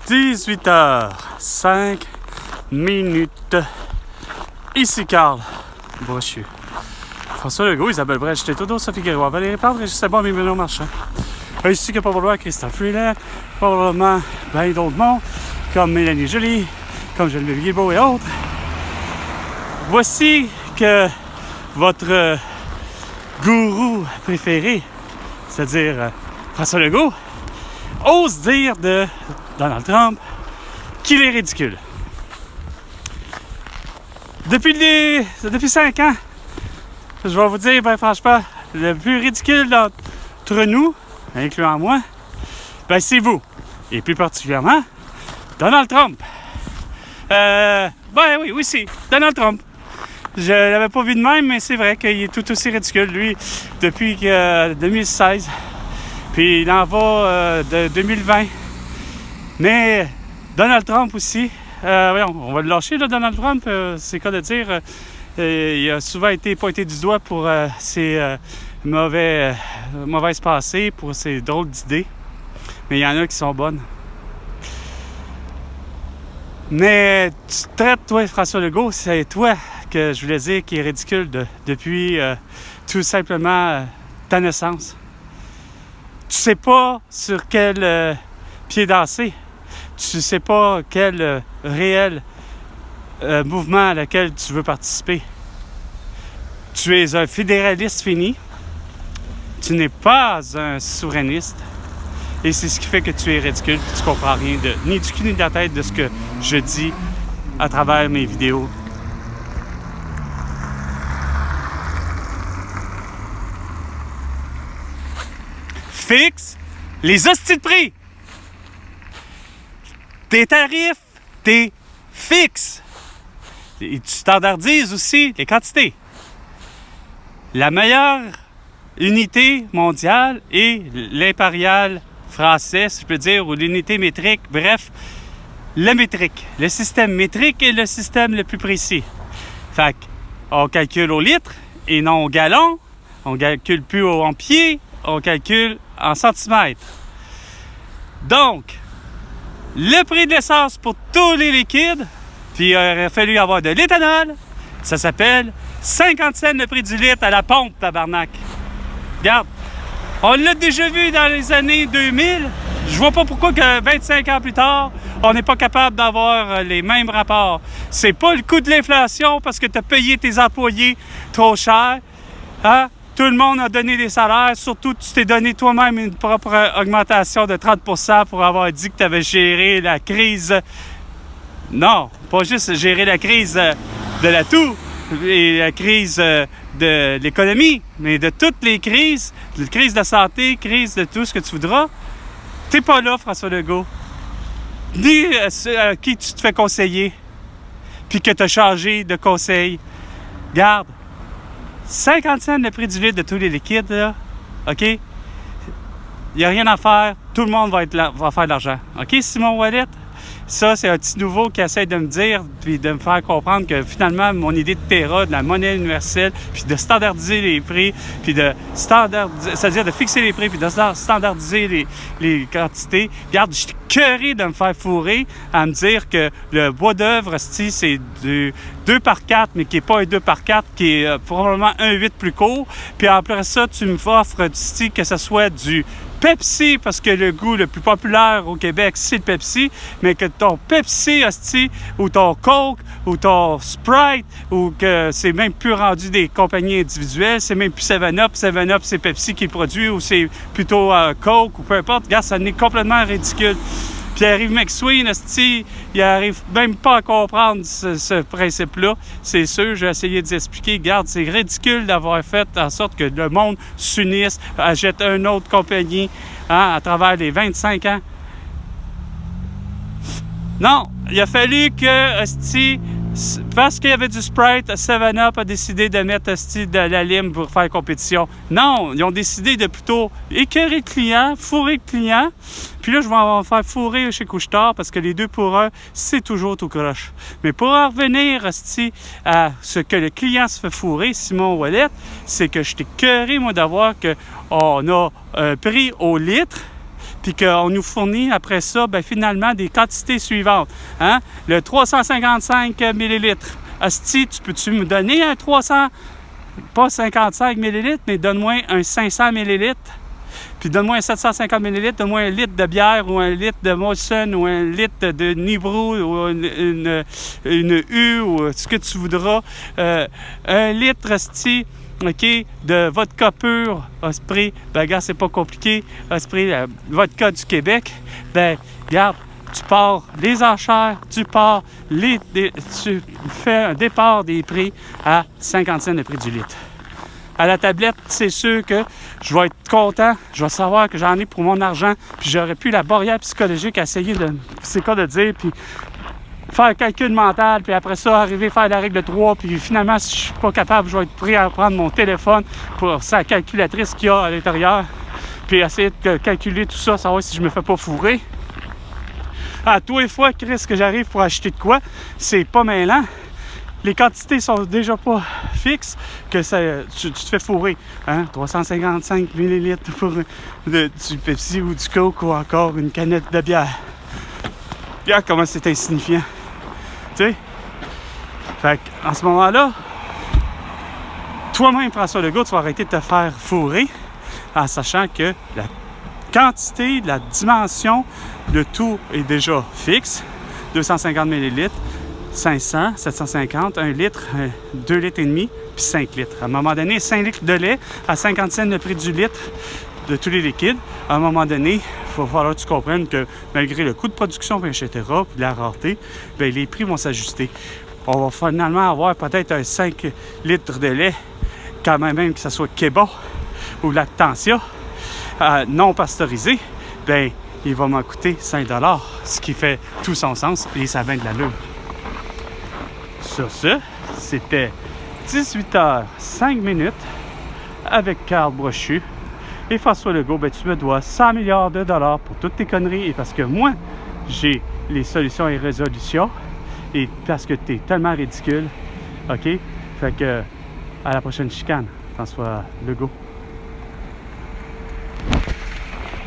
18h05. Ici Carl Brochu. François Legault, Isabelle Brèche, Tétodo, Sophie Guérois, Valérie Plante, Régis Sabon, Mimino Marchand. Ici que probablement Christophe Freeland, probablement bien d'autres mondes, comme Mélanie Joly, comme Geneviève Guilbeault et autres. Voici que votre gourou préféré, c'est-à-dire François Legault, ose dire de Donald Trump qu'il est ridicule. Depuis 5 ans, je vais vous dire, ben franchement, le plus ridicule d'entre nous, incluant moi, ben c'est vous. Et plus particulièrement, Donald Trump. Ben oui, c'est Donald Trump. Je l'avais pas vu de même, mais c'est vrai qu'il est tout aussi ridicule, lui, depuis 2016. Puis il en va de 2020. Mais Donald Trump aussi, on va le lâcher, là, Donald Trump, c'est quoi de dire. Il a souvent été pointé du doigt pour ses mauvaises passées, pour ses drôles d'idées. Mais il y en a qui sont bonnes. Mais tu traites, toi, François Legault, c'est toi que je voulais dire qui est ridicule depuis tout simplement ta naissance. Tu sais pas sur quel pied danser. Tu sais pas quel réel mouvement à laquelle tu veux participer. Tu es un fédéraliste fini. Tu n'es pas un souverainiste. Et c'est ce qui fait que tu es ridicule. Tu comprends rien ni du cul ni de la tête de ce que je dis à travers mes vidéos. Fixe les hosties de prix. Tes tarifs, t'es fixes. Et tu standardises aussi les quantités. La meilleure unité mondiale est l'impérial français, si je peux dire, ou l'unité métrique. Bref, le métrique. Le système métrique est le système le plus précis. Fait qu'on calcule au litre et non au gallon. On calcule plus en pied, on calcule en centimètres. Donc, le prix de l'essence pour tous les liquides, puis il aurait fallu avoir de l'éthanol, ça s'appelle 50 cents le prix du litre à la pompe, tabarnak. Regarde, on l'a déjà vu dans les années 2000. Je vois pas pourquoi que 25 ans plus tard, on n'est pas capable d'avoir les mêmes rapports. C'est pas le coût de l'inflation parce que tu as payé tes employés trop cher. Hein? Tout le monde a donné des salaires. Surtout, tu t'es donné toi-même une propre augmentation de 30% pour avoir dit que tu avais géré la crise. Non, pas juste gérer la crise de la toux et la crise de l'économie, mais de toutes les crises, la crise de la santé, crise de tout ce que tu voudras. T'es pas là, François Legault. Ni à qui tu te fais conseiller, puis que tu as changé de conseil. Garde, 50 cents le prix du litre de tous les liquides, là, OK? Il n'y a rien à faire. Tout le monde va faire de l'argent. OK, Simon Ouellet? Ça, c'est un petit nouveau qui essaie de me dire puis de me faire comprendre que finalement, mon idée de Terra, de la monnaie universelle, puis de standardiser les prix, puis c'est-à-dire de fixer les prix, puis de standardiser les quantités. Regarde, je suis écœuré de me faire fourrer à me dire que le bois d'œuvre, c'est du 2x4, mais qui n'est pas un 2x4, qui est probablement un 8 plus court. Puis après ça, tu me offres que ce soit du Pepsi, parce que le goût le plus populaire au Québec, c'est le Pepsi, mais que ton Pepsi, hostie, ou ton Coke, ou ton Sprite, ou que c'est même plus rendu des compagnies individuelles, c'est même plus 7-Up. 7-Up, c'est Pepsi qui le produit, ou c'est plutôt Coke, ou peu importe. Regarde, ça n'est complètement ridicule. Pierre-Yves McSween, hostie, il n'arrive même pas à comprendre ce principe-là. C'est sûr, j'ai essayé d'expliquer. Regarde, c'est ridicule d'avoir fait en sorte que le monde s'unisse, achète une autre compagnie à travers les 25 ans. Non, il a fallu que, hostie, parce qu'il y avait du Sprite, 7-Up a décidé de mettre hostie de la lime pour faire compétition. Non, ils ont décidé de plutôt écœurer le client, fourrer le client. Puis là, je vais en faire fourrer chez Couche-Tard parce que les 2 pour 1, c'est toujours tout croche. Mais pour en revenir hostie, à ce que le client se fait fourrer, Simon Ouellet, c'est que je t'ai écœuré, moi, d'avoir qu'on a un prix au litre. puis qu'on nous fournit après ça, ben, finalement, des quantités suivantes. Hein? Le 355 ml. Asti, peux-tu me donner un 300, pas 55 ml, mais donne-moi un 500 ml, puis donne-moi un 750 ml, donne-moi un litre de bière ou un litre de Molson ou un litre de Nibro ou une U ou ce que tu voudras. Un litre, asti, OK, de vodka pur, Osprey, ben regarde, c'est pas compliqué, Osprey, vodka du Québec, ben regarde, tu pars les enchères, tu fais un départ des prix à 50 cents le prix du litre. À la tablette, c'est sûr que je vais être content, je vais savoir que j'en ai pour mon argent, puis j'aurais pu la barrière psychologique à essayer de, c'est quoi de dire, puis faire un calcul mental, puis après ça, arriver à faire la règle de 3, puis finalement, si je suis pas capable, je vais être prêt à prendre mon téléphone pour sa calculatrice qu'il y a à l'intérieur, puis essayer de calculer tout ça, savoir si je me fais pas fourrer. À tous les fois, Chris, que j'arrive pour acheter de quoi, c'est pas mêlant. Les quantités sont déjà pas fixes, que tu te fais fourrer. Hein? 355 ml pour du Pepsi ou du Coke ou encore une canette de bière. Regarde comment c'est insignifiant. Tu sais? Fait qu'en ce moment-là, toi-même, François Legault, tu vas arrêter de te faire fourrer en sachant que la quantité, la dimension, le tout est déjà fixe. 250 ml, 500, 750, 1 litre, 2 litres et demi, puis 5 litres. À un moment donné, 5 litres de lait à 50 cents le prix du litre de tous les liquides. À un moment donné, il va falloir que tu comprennes que malgré le coût de production, etc., puis la rareté, bien, les prix vont s'ajuster. On va finalement avoir peut-être un 5 litres de lait, quand même que ce soit Kéba ou Lactantia, non pasteurisé, bien, il va m'en coûter 5 $, ce qui fait tout son sens et ça vient de l'allure. Sur ce, c'était 18h05 avec Carl Brochu et François Legault. Ben, tu me dois 100 milliards de dollars pour toutes tes conneries et parce que moi, j'ai les solutions et résolutions et parce que tu es tellement ridicule. OK? Fait que, à la prochaine chicane, François Legault.